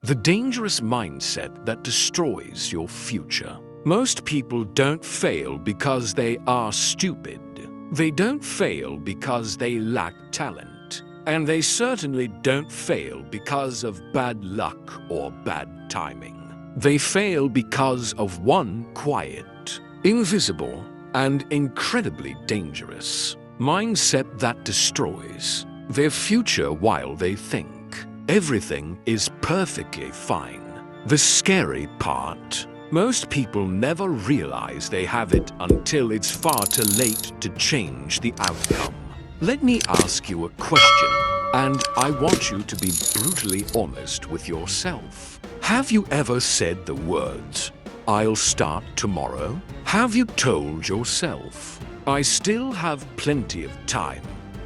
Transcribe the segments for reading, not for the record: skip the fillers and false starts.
the dangerous mindset that destroys your future. Most people don't fail because they are stupid. They don't fail because they lack talent. And they certainly don't fail because of bad luck or bad timing. They fail because of one quiet, invisible, and incredibly dangerous mindset that destroys their future while they think everything is perfectly fine. The scary part: most people never realize they have it until it's far too late to change the outcome. Let me ask you a question, and I want you to be brutally honest with yourself. Have you ever said the words, "I'll start tomorrow"? Have you told yourself, "I still have plenty of time,"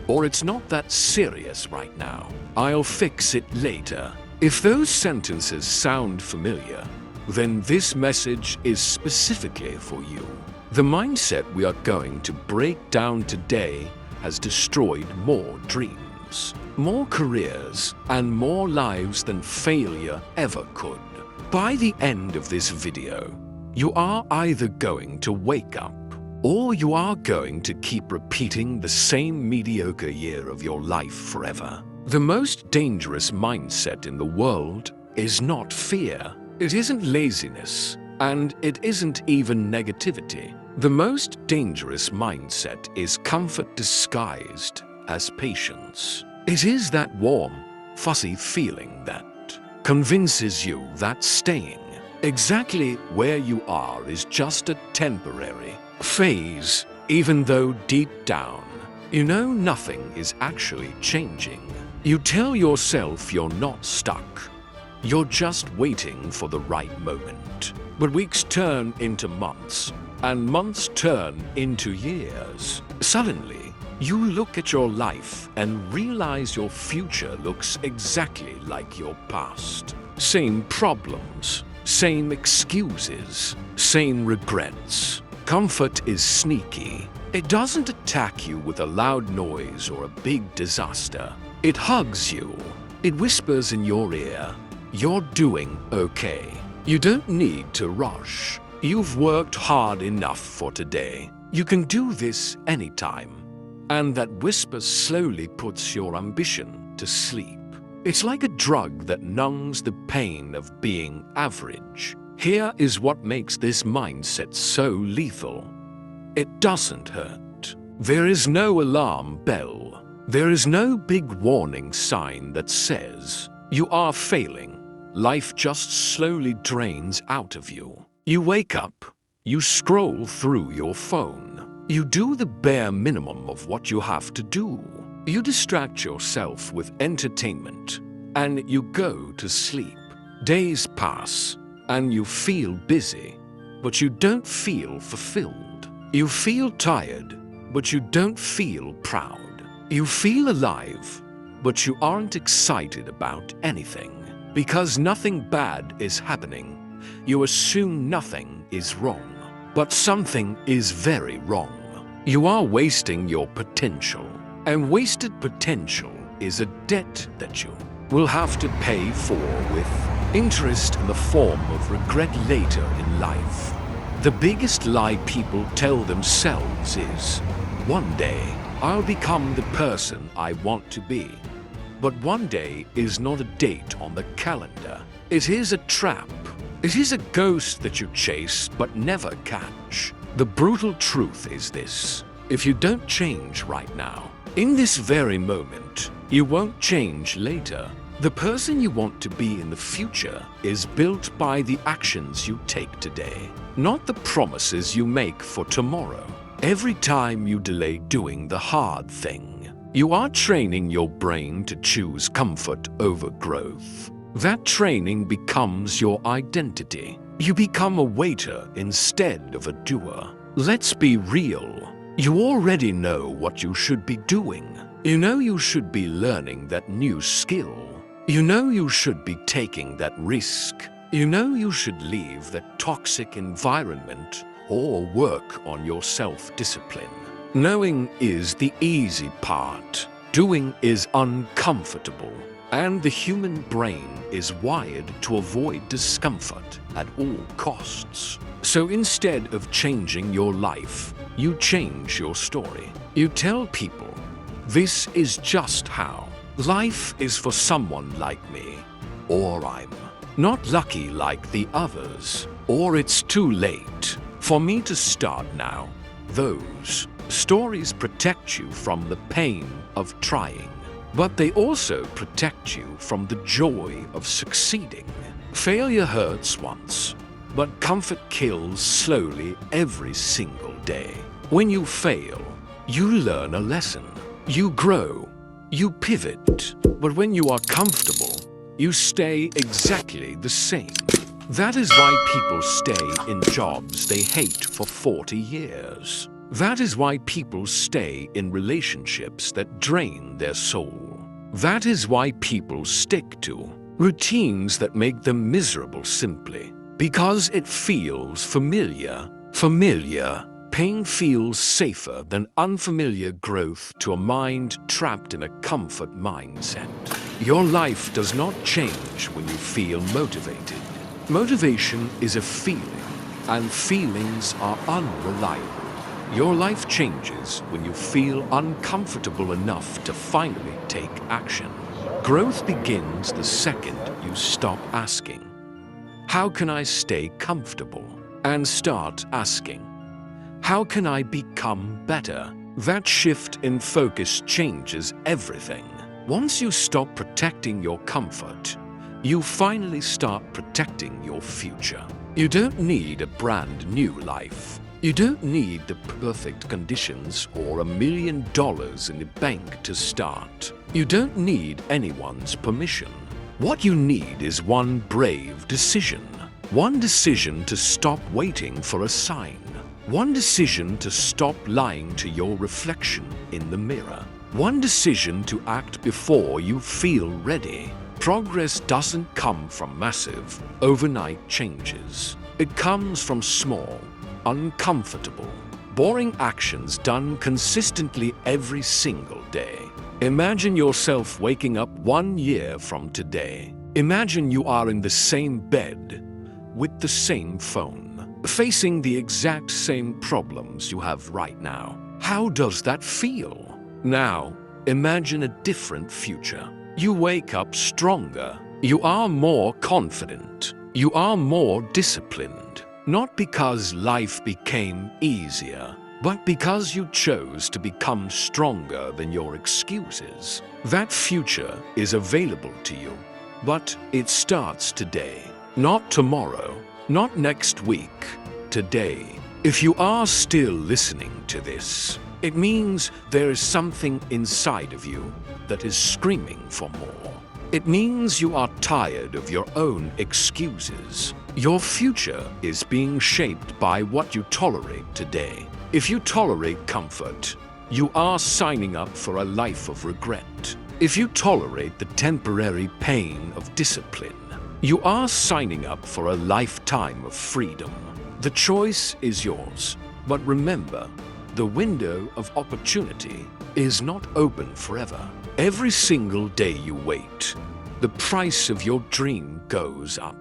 or "It's not that serious right now, I'll fix it later"? If those sentences sound familiar, then this message is specifically for you. The mindset we are going to break down today has destroyed more dreams, more careers, and more lives than failure ever could. By the end of this video, you are either going to wake up, or you are going to keep repeating the same mediocre year of your life forever. The most dangerous mindset in the world is not fear. It isn't laziness, and it isn't even negativity. The most dangerous mindset is comfort disguised as patience. It is that warm, fuzzy feeling that convinces you that staying exactly where you are is just a temporary phase, even though deep down, you know nothing is actually changing. You tell yourself you're not stuck. You're just waiting for the right moment. But weeks turn into months, and months turn into years. Suddenly, you look at your life and realize your future looks exactly like your past. Same problems, same excuses, same regrets. Comfort is sneaky. It doesn't attack you with a loud noise or a big disaster. It hugs you. It whispers in your ear, "You're doing okay. You don't need to rush. You've worked hard enough for today. You can do this anytime." And that whisper slowly puts your ambition to sleep. It's like a drug that numbs the pain of being average. Here is what makes this mindset so lethal. It doesn't hurt. There is no alarm bell. There is no big warning sign that says, "You are failing." Life just slowly drains out of you. You wake up, you scroll through your phone. You do the bare minimum of what you have to do. You distract yourself with entertainment, and you go to sleep. Days pass, and you feel busy, but you don't feel fulfilled. You feel tired, but you don't feel proud. You feel alive, but you aren't excited about anything. Because nothing bad is happening, you assume nothing is wrong. But something is very wrong. You are wasting your potential, and wasted potential is a debt that you will have to pay for with interest in the form of regret later in life. The biggest lie people tell themselves is, "One day, I'll become the person I want to be." But one day is not a date on the calendar. It is a trap. It is a ghost that you chase but never catch. The brutal truth is this: if you don't change right now, in this very moment, you won't change later. The person you want to be in the future is built by the actions you take today, not the promises you make for tomorrow. Every time you delay doing the hard thing, you are training your brain to choose comfort over growth. That training becomes your identity. You become a waiter instead of a doer. Let's be real. You already know what you should be doing. You know you should be learning that new skill. You know you should be taking that risk. You know you should leave that toxic environment or work on your self-discipline. Knowing is the easy part. Doing is uncomfortable. And the human brain is wired to avoid discomfort at all costs. So instead of changing your life, you change your story. You tell people, this is just how life is for someone like me, or I'm not lucky like the others, or it's too late for me to start now. Those stories protect you from the pain of trying, but they also protect you from the joy of succeeding. Failure hurts once, but comfort kills slowly every single day. When you fail, you learn a lesson. You grow, you pivot, but when you are comfortable, you stay exactly the same. That is why people stay in jobs they hate for 40 years. That is why people stay in relationships that drain their soul. That is why people stick to routines that make them miserable simply because it feels familiar. Pain feels safer than unfamiliar growth to a mind trapped in a comfort mindset. Your life does not change when you feel motivated. Motivation is a feeling, and feelings are unreliable. Your life changes when you feel uncomfortable enough to finally take action. Growth begins the second you stop asking, how can I stay comfortable? And start asking, how can I become better? That shift in focus changes everything. Once you stop protecting your comfort, you finally start protecting your future. You don't need a brand new life. You don't need the perfect conditions or $1 million in the bank to start. You don't need anyone's permission. What you need is one brave decision. One decision to stop waiting for a sign. One decision to stop lying to your reflection in the mirror. One decision to act before you feel ready. Progress doesn't come from massive, overnight changes. It comes from small, uncomfortable, boring actions done consistently every single day. Imagine yourself waking up 1 year from today. Imagine you are in the same bed, with the same phone, facing the exact same problems you have right now. How does that feel? Now, imagine a different future. You wake up stronger. You are more confident. You are more disciplined. Not because life became easier, but because you chose to become stronger than your excuses. That future is available to you, but it starts today. Not tomorrow, not next week, today. If you are still listening to this, it means there is something inside of you that is screaming for more. It means you are tired of your own excuses. Your future is being shaped by what you tolerate today. If you tolerate comfort, you are signing up for a life of regret. If you tolerate the temporary pain of discipline, you are signing up for a lifetime of freedom. The choice is yours, but remember, the window of opportunity is not open forever. Every single day you wait, the price of your dream goes up.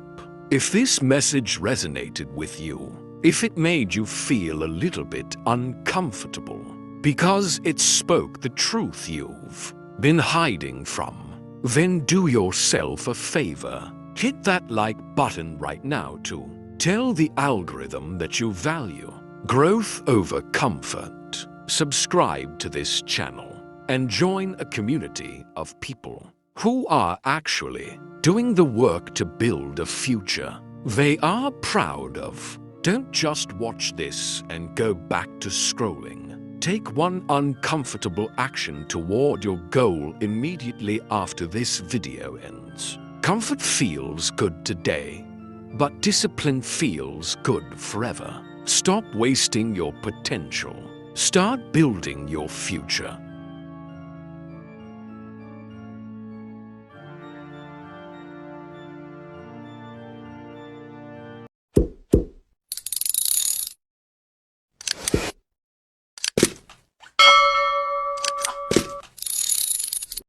If this message resonated with you, if it made you feel a little bit uncomfortable, because it spoke the truth you've been hiding from, then do yourself a favor. Hit that like button right now to tell the algorithm that you value growth over comfort. Subscribe to this channel and join a community of people who are actually doing the work to build a future they are proud of. Don't just watch this and go back to scrolling. Take one uncomfortable action toward your goal immediately after this video ends. Comfort feels good today, but discipline feels good forever. Stop wasting your potential. Start building your future.